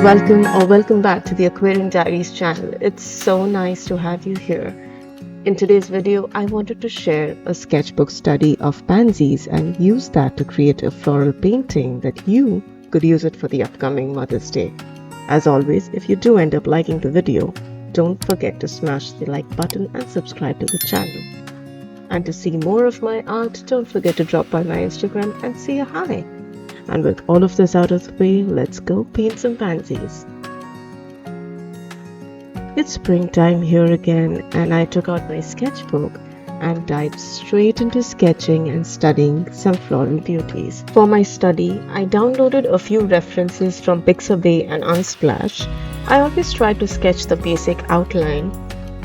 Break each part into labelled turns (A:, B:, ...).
A: Welcome back to the Aquarium Diaries channel. It's so nice to have you here. In today's video, I wanted to share a sketchbook study of pansies and use that to create a floral painting that you could use it for the upcoming Mother's Day. As always, if you do end up liking the video, don't forget to smash the like button and subscribe to the channel. And to see more of my art, don't forget to drop by my Instagram and say a hi. And with all of this out of the way, let's go paint some pansies. It's springtime here again, and I took out my sketchbook and dived straight into sketching and studying some floral beauties. For my study, I downloaded a few references from Pixabay and Unsplash. I always try to sketch the basic outline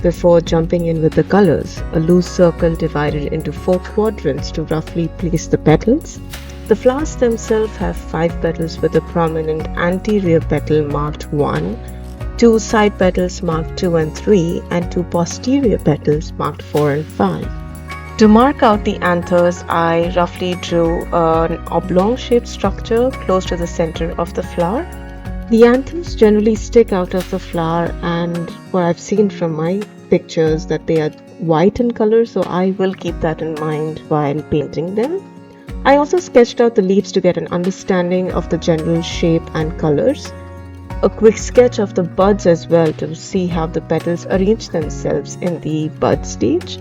A: before jumping in with the colors, a loose circle divided into 4 quadrants to roughly place the petals. The flowers themselves have 5 petals with a prominent anterior petal marked 1, 2 side petals marked 2 and 3, and 2 posterior petals marked 4 and 5. To mark out the anthers, I roughly drew an oblong-shaped structure close to the center of the flower. The anthers generally stick out of the flower, and what I've seen from my pictures that they are white in color, so I will keep that in mind while painting them. I also sketched out the leaves to get an understanding of the general shape and colors. A quick sketch of the buds as well to see how the petals arrange themselves in the bud stage.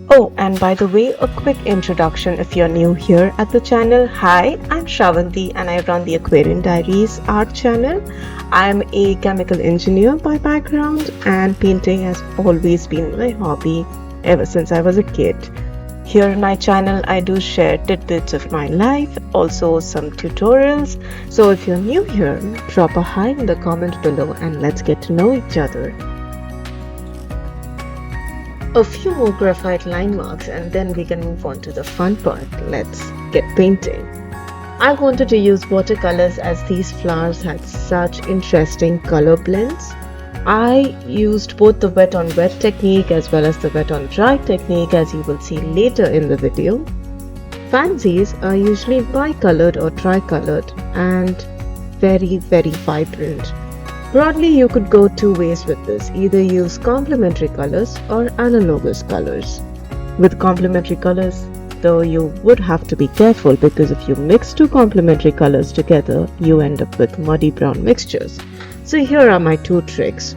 A: Oh, and by the way, a quick introduction if you're new here at the channel. Hi, I'm Shravanti and I run the Aquarium Diaries art channel. I'm a chemical engineer by background and painting has always been my hobby ever since I was a kid. Here on my channel, I do share tidbits of my life, also some tutorials. So if you're new here, drop a hi in the comment below and let's get to know each other. A few more graphite line marks and then we can move on to the fun part. Let's get painting. I wanted to use watercolors as these flowers had such interesting color blends. I used both the wet on wet technique as well as the wet on dry technique, as you will see later in the video. Pansies are usually bicolored or tricolored and very vibrant. Broadly, you could go 2 ways with this, either use complementary colors or analogous colors. With complementary colors, though, you would have to be careful because if you mix 2 complementary colors together, you end up with muddy brown mixtures. So here are my 2 tricks.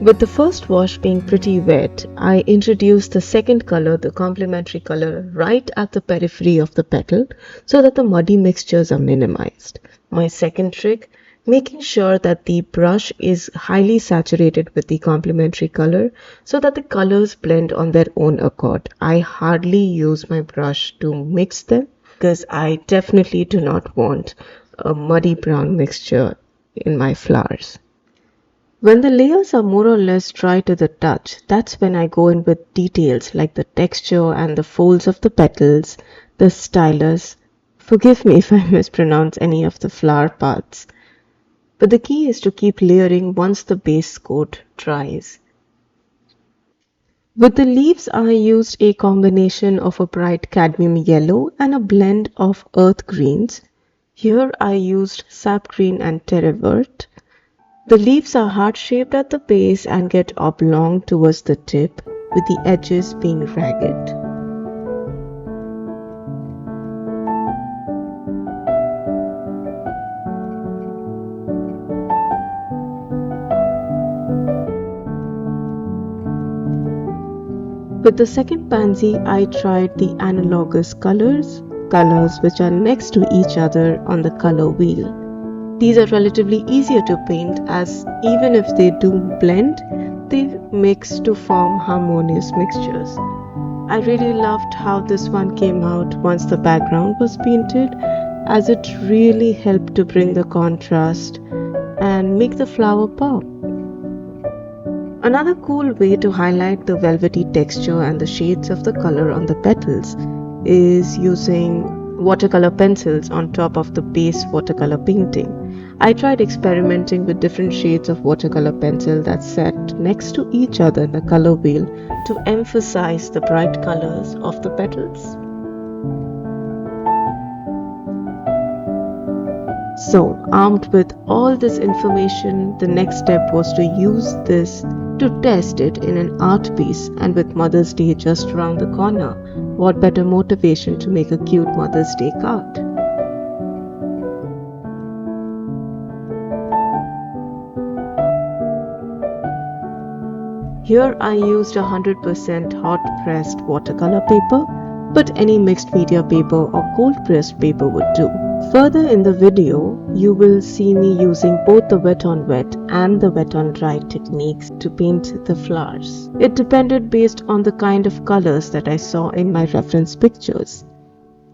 A: With the first wash being pretty wet, I introduced the second color, the complementary color, right at the periphery of the petal so that the muddy mixtures are minimized. My second trick, making sure that the brush is highly saturated with the complementary color so that the colors blend on their own accord. I hardly use my brush to mix them because I definitely do not want a muddy brown mixture in my flowers. When the layers are more or less dry to the touch, that's when I go in with details like the texture and the folds of the petals, the stylus. Forgive me if I mispronounce any of the flower parts. But the key is to keep layering once the base coat dries. With the leaves, I used a combination of a bright cadmium yellow and a blend of earth greens. Here I used sap green and terre verte. The leaves are heart-shaped at the base and get oblong towards the tip, with the edges being ragged. With the second pansy, I tried the analogous colors which are next to each other on the color wheel. These are relatively easier to paint as even if they do blend, they mix to form harmonious mixtures. I really loved how this one came out once the background was painted, as it really helped to bring the contrast and make the flower pop. Another cool way to highlight the velvety texture and the shades of the color on the petals is using watercolor pencils on top of the base watercolor painting. I tried experimenting with different shades of watercolor pencil that sat next to each other in the color wheel to emphasize the bright colors of the petals. So, armed with all this information, the next step was to use this to test it in an art piece, and with Mother's Day just around the corner, what better motivation to make a cute Mother's Day card? Here I used 100% hot pressed watercolor paper, but any mixed media paper or cold pressed paper would do. Further in the video, you will see me using both the wet on wet and the wet on dry techniques to paint the flowers. It depended based on the kind of colors that I saw in my reference pictures.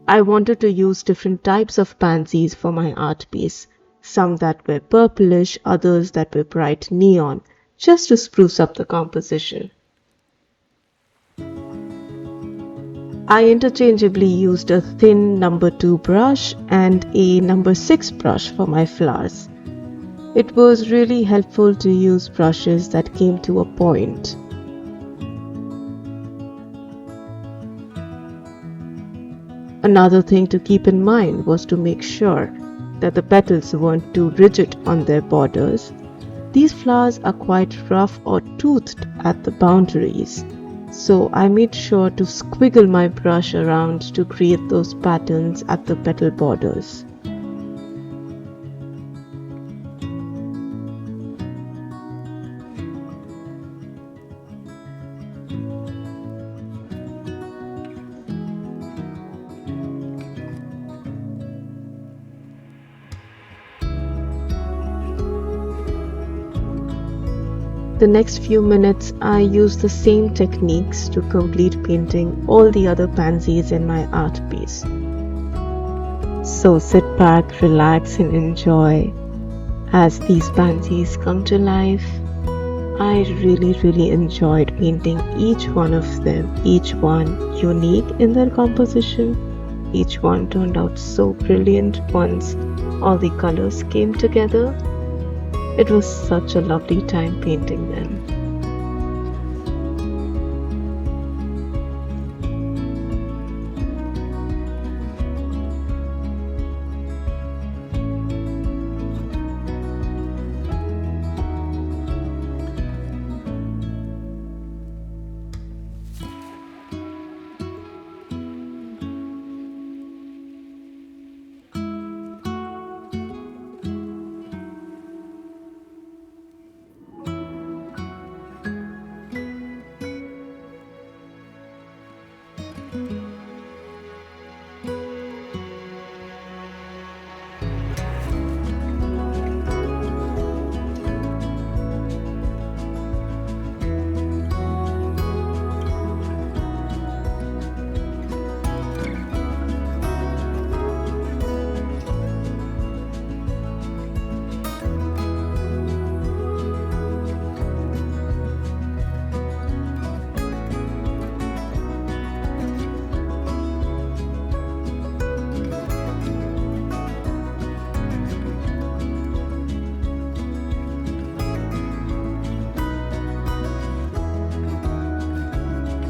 A: I wanted to use different types of pansies for my art piece, some that were purplish, others that were bright neon, just to spruce up the composition. I interchangeably used a thin number 2 brush and a number 6 brush for my flowers. It was really helpful to use brushes that came to a point. Another thing to keep in mind was to make sure that the petals weren't too rigid on their borders. These flowers are quite rough or toothed at the boundaries, so I made sure to squiggle my brush around to create those patterns at the petal borders. The next few minutes I used the same techniques to complete painting all the other pansies in my art piece. So sit back, relax and enjoy as these pansies come to life. I really enjoyed painting each one of them, each one unique in their composition. Each one turned out so brilliant once all the colors came together. It was such a lovely time painting them.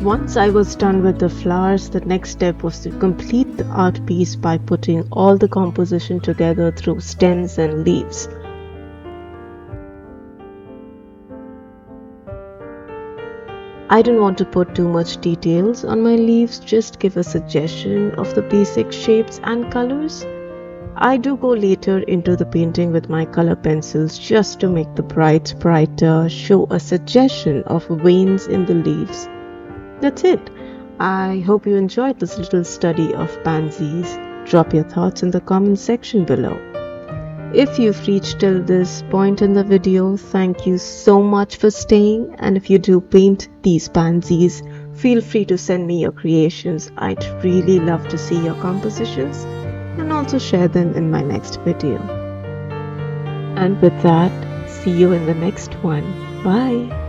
A: Once I was done with the flowers, the next step was to complete the art piece by putting all the composition together through stems and leaves. I didn't want to put too much details on my leaves, just give a suggestion of the basic shapes and colors. I do go later into the painting with my color pencils just to make the brights brighter, show a suggestion of veins in the leaves. That's it. I hope you enjoyed this little study of pansies. Drop your thoughts in the comment section below. If you've reached till this point in the video, thank you so much for staying, and if you do paint these pansies, feel free to send me your creations. I'd really love to see your compositions and also share them in my next video. And with that, see you in the next one. Bye.